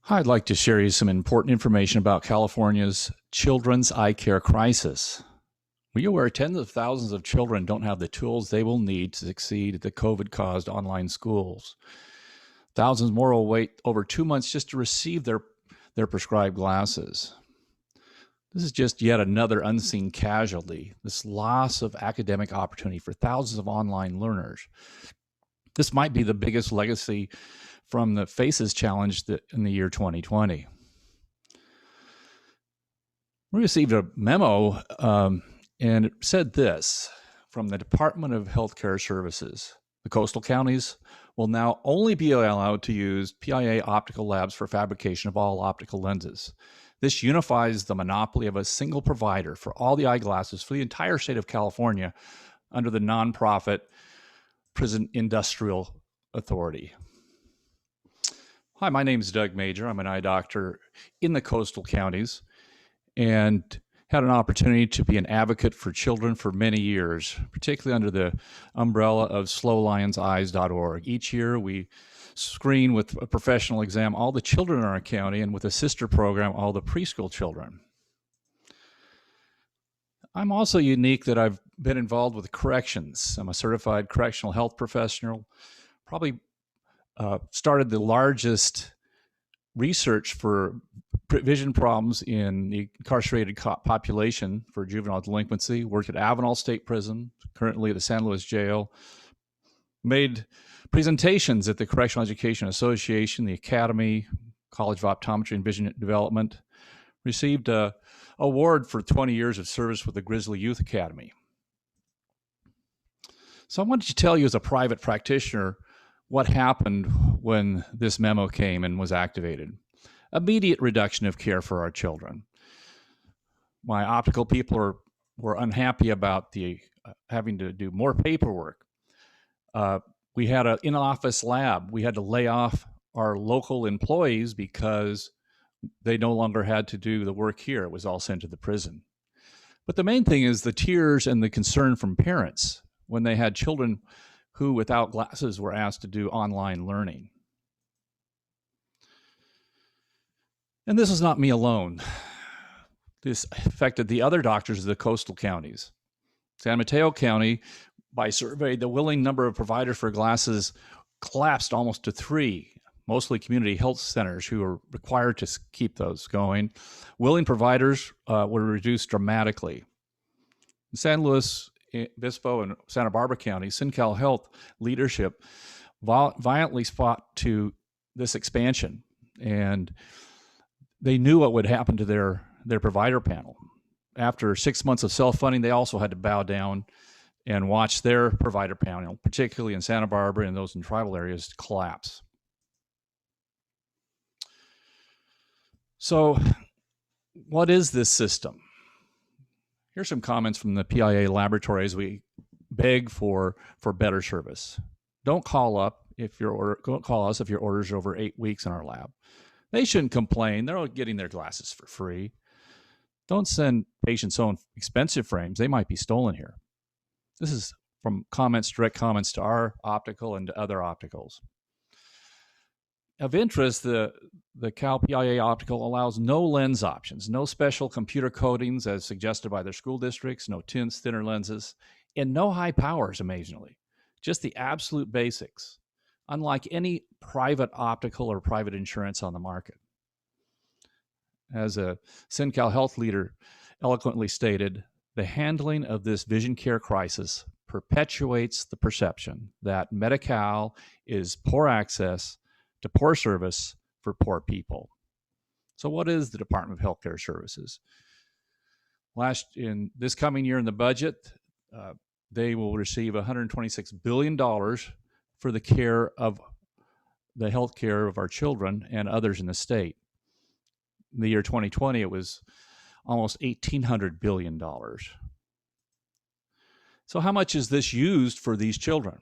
I'd like to share you some important information about California's children's eye care crisis. Were you aware tens of thousands of children don't have the tools they will need to succeed at the COVID-caused online schools? Thousands more will wait over 2 months just to receive their prescribed glasses. This is just yet another unseen casualty, this loss of academic opportunity for thousands of online learners. This might be the biggest legacy from the FACES challenge in the year 2020. We received a memo and it said this from the Department of Healthcare Services. The coastal counties will now only be allowed to use PIA optical labs for fabrication of all optical lenses. This unifies the monopoly of a single provider for all the eyeglasses for the entire state of California under the nonprofit Prison Industrial Authority. Hi, my name is Doug Major. I'm an eye doctor in the coastal counties and had an opportunity to be an advocate for children for many years, particularly under the umbrella of slowlionseyes.org. Each year we screen with a professional exam all the children in our county, and with a sister program, all the preschool children. I'm also unique that I've been involved with corrections. I'm a certified correctional health professional, probably started the largest research for vision problems in the incarcerated population for juvenile delinquency, worked at Avenal State Prison, currently at the San Luis Jail, made presentations at the Correctional Education Association, the Academy, College of Optometry and Vision Development, received an award for 20 years of service with the Grizzly Youth Academy. So I wanted to tell you as a private practitioner what happened when this memo came and was activated. Immediate reduction of care for our children. My optical people were unhappy about the having to do more paperwork. We had an in-office lab. We had to lay off our local employees because they no longer had to do the work here. It was all sent to the prison. But the main thing is the tears and the concern from parents when they had children who, without glasses, were asked to do online learning. And this is not me alone. This affected the other doctors of the coastal counties. San Mateo County, by survey, the willing number of providers for glasses collapsed almost to 3, mostly community health centers who are required to keep those going. Willing providers were reduced dramatically. In San Luis Obispo and Santa Barbara County, SinCal Health leadership violently fought to this expansion, and they knew what would happen to their provider panel. After 6 months of self-funding, they also had to bow down and watch their provider panel, particularly in Santa Barbara and those in tribal areas, collapse. So what is this system? Here's some comments from the PIA laboratory as we beg for better service. Don't call us if your orders are over 8 weeks in our lab. They shouldn't complain. They're all getting their glasses for free. Don't send patients home expensive frames. They might be stolen here. This is from direct comments to our optical and to other opticals. Of interest, the Cal PIA optical allows no lens options, no special computer coatings as suggested by their school districts, no tints, thinner lenses, and no high powers, amazingly. Just the absolute basics, unlike any private optical or private insurance on the market. As a SinCal Health leader eloquently stated, the handling of this vision care crisis perpetuates the perception that Medi-Cal is poor access to poor service for poor people. So what is the Department of Healthcare Services? In this coming year in the budget, they will receive $126 billion for the care of the health care of our children and others in the state. In the year 2020, it was almost $1,800 billion. So how much is this used for these children?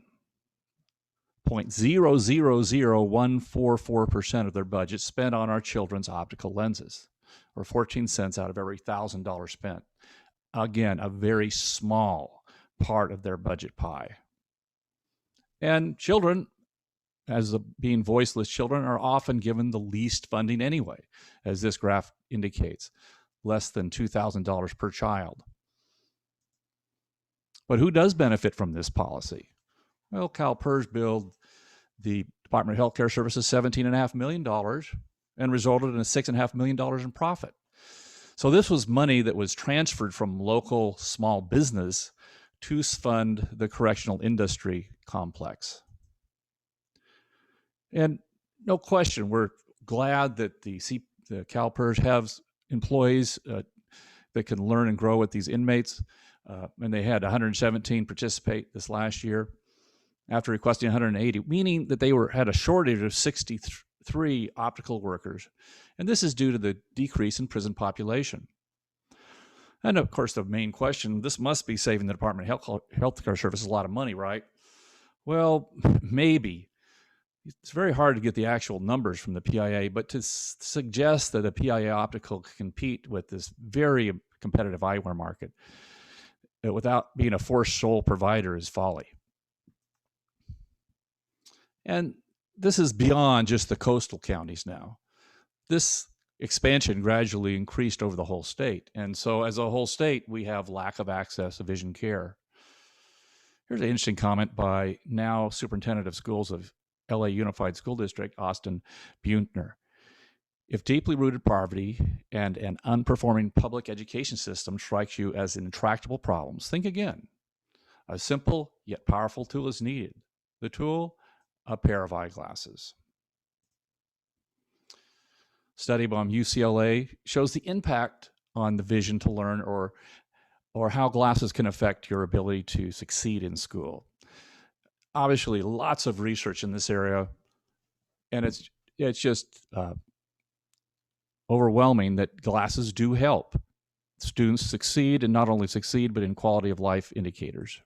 0.000144% of their budget spent on our children's optical lenses, or 14 cents out of every $1,000 spent. Again, a very small part of their budget pie. And children as being voiceless children are often given the least funding anyway, as this graph indicates, less than $2,000 per child. But who does benefit from this policy? Well, CalPERS billed the Department of Healthcare Services $17.5 million and resulted in $6.5 million in profit. So this was money that was transferred from local small business to fund the correctional industry complex. And no question, we're glad that the CalPERS have employees that can learn and grow with these inmates. And they had 117 participate this last year after requesting 180, meaning that they had a shortage of 63 optical workers. And this is due to the decrease in prison population. And of course, the main question, this must be saving the Department of Healthcare Services a lot of money, right? Well, maybe. It's very hard to get the actual numbers from the PIA, but to suggest that a PIA optical can compete with this very competitive eyewear market without being a forced sole provider is folly. And this is beyond just the coastal counties now. This expansion gradually increased over the whole state. And so as a whole state, we have lack of access to vision care. Here's an interesting comment by now Superintendent of Schools of LA Unified School District, Austin Buntner. If deeply rooted poverty and an unperforming public education system strikes you as intractable problems, think again. A simple yet powerful tool is needed. The tool, a pair of eyeglasses. Study by UCLA shows the impact on the vision to learn or how glasses can affect your ability to succeed in school. Obviously, lots of research in this area, and it's just overwhelming that glasses do help students succeed, and not only succeed, but in quality of life indicators.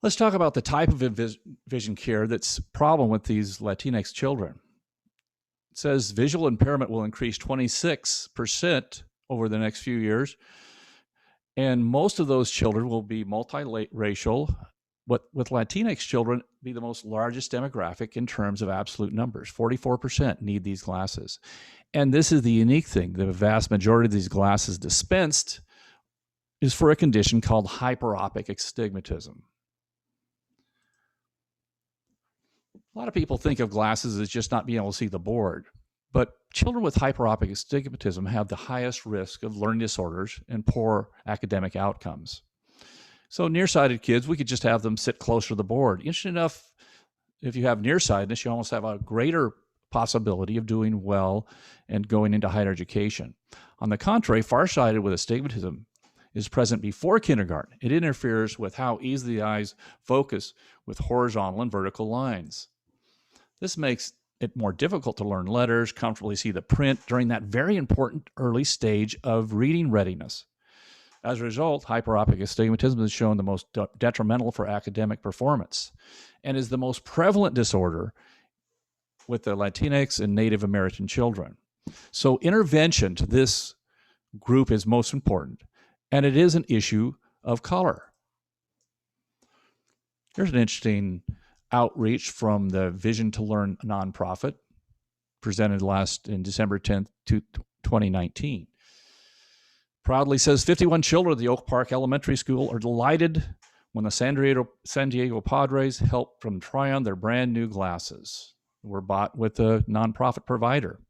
Let's talk about the type of vision care that's a problem with these Latinx children. It says visual impairment will increase 26% over the next few years, and most of those children will be multiracial, but with Latinx children be the most largest demographic in terms of absolute numbers. 44% need these glasses. And this is the unique thing. The vast majority of these glasses dispensed is for a condition called hyperopic astigmatism. A lot of people think of glasses as just not being able to see the board, but children with hyperopic astigmatism have the highest risk of learning disorders and poor academic outcomes. So nearsighted kids, we could just have them sit closer to the board. Interesting enough, if you have nearsightedness, you almost have a greater possibility of doing well and going into higher education. On the contrary, farsighted with astigmatism is present before kindergarten. It interferes with how easily the eyes focus with horizontal and vertical lines. This makes it more difficult to learn letters, comfortably see the print during that very important early stage of reading readiness. As a result, hyperopic astigmatism is shown the most detrimental for academic performance and is the most prevalent disorder with the Latinx and Native American children. So intervention to this group is most important, and it is an issue of color. Here's an interesting outreach from the Vision to Learn nonprofit, presented in December 10th, 2019. Proudly says 51 children at the Oak Park Elementary School are delighted when the San Diego Padres helped them try on their brand new glasses. Were bought with a nonprofit provider.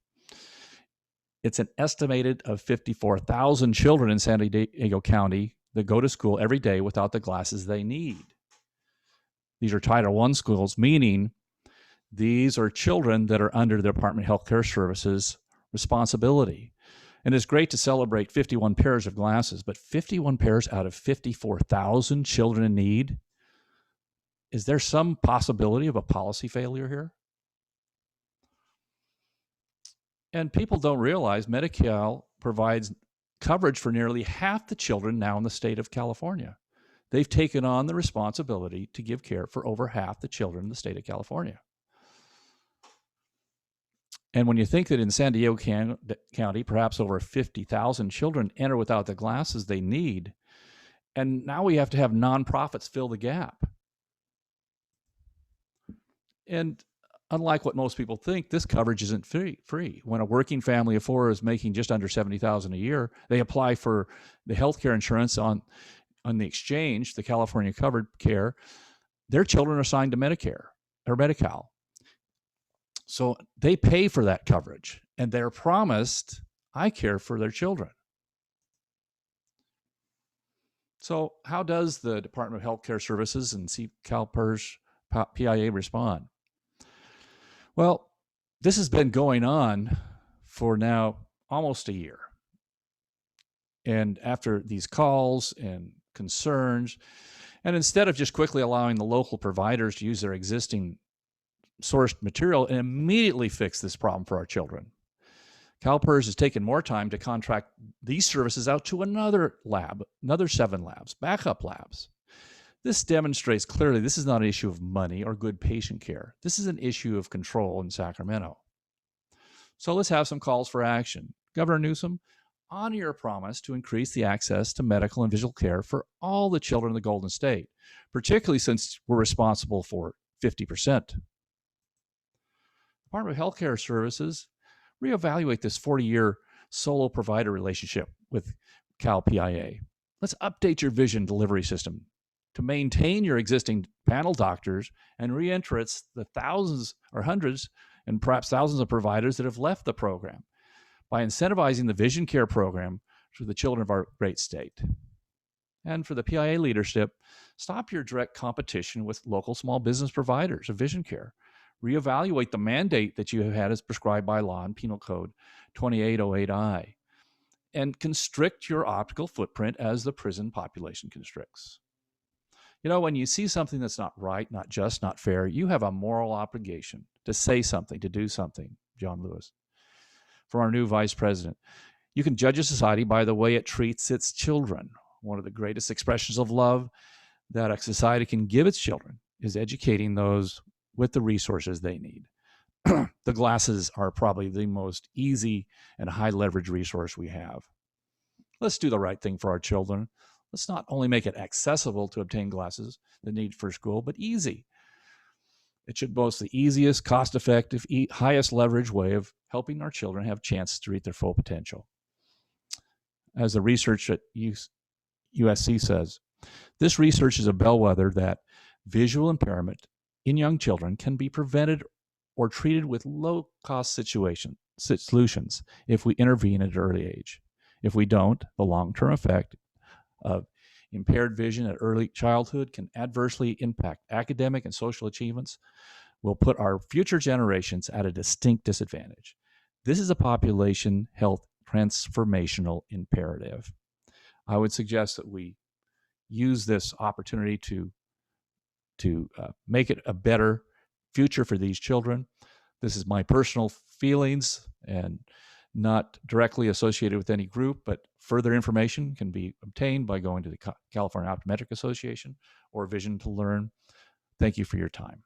It's an estimated of 54,000 children in San Diego County that go to school every day without the glasses they need. These are Title I schools, meaning these are children that are under the Department of Healthcare Services responsibility. And it's great to celebrate 51 pairs of glasses, but 51 pairs out of 54,000 children in need? Is there some possibility of a policy failure here? And people don't realize Medi-Cal provides coverage for nearly half the children now in the state of California. They've taken on the responsibility to give care for over half the children in the state of California. And when you think that in San Diego County, perhaps over 50,000 children enter without the glasses they need, and now we have to have nonprofits fill the gap. And unlike what most people think, this coverage isn't free. When a working family of four is making just under $70,000 a year, they apply for the healthcare insurance on the exchange, the California Covered Care. Their children are assigned to Medicare or Medi-Cal. So they pay for that coverage, and they're promised eye care for their children. So how does the Department of Healthcare Services and CalPERS PIA respond? Well, this has been going on for now almost a year. And after these calls and concerns, and instead of just quickly allowing the local providers to use their existing sourced material and immediately fix this problem for our children, CalPERS has taken more time to contract these services out to another 7 labs, backup labs. This demonstrates clearly this is not an issue of money or good patient care. This is an issue of control in Sacramento. So let's have some calls for action. Governor Newsom, honor your promise to increase the access to medical and visual care for all the children in the Golden State, particularly since we're responsible for 50%. Department of Healthcare Services, reevaluate this 40-year solo provider relationship with Cal PIA. Let's update your vision delivery system to maintain your existing panel doctors and re-enter the thousands or hundreds and perhaps thousands of providers that have left the program by incentivizing the vision care program for the children of our great state. And for the PIA leadership, stop your direct competition with local small business providers of vision care. Reevaluate the mandate that you have had as prescribed by law in Penal Code 2808I, and constrict your optical footprint as the prison population constricts. You know, when you see something that's not right, not just, not fair, you have a moral obligation to say something, to do something, John Lewis. From our new vice president, you can judge a society by the way it treats its children. One of the greatest expressions of love that a society can give its children is educating those with the resources they need. The glasses are probably the most easy and high leverage resource we have. Let's do the right thing for our children. Let's not only make it accessible to obtain glasses that need for school, but easy. It should boast the easiest, cost-effective, highest leverage way of helping our children have chances to reach their full potential. As the research at USC says, this research is a bellwether that visual impairment in young children can be prevented or treated with low-cost solutions if we intervene at an early age. If we don't, the long-term effect of impaired vision at early childhood can adversely impact academic and social achievements, will put our future generations at a distinct disadvantage. This is a population health transformational imperative. I would suggest that we use this opportunity to make it a better future for these children. This is my personal feelings and not directly associated with any group, but further information can be obtained by going to the California Optometric Association or Vision to Learn. Thank you for your time.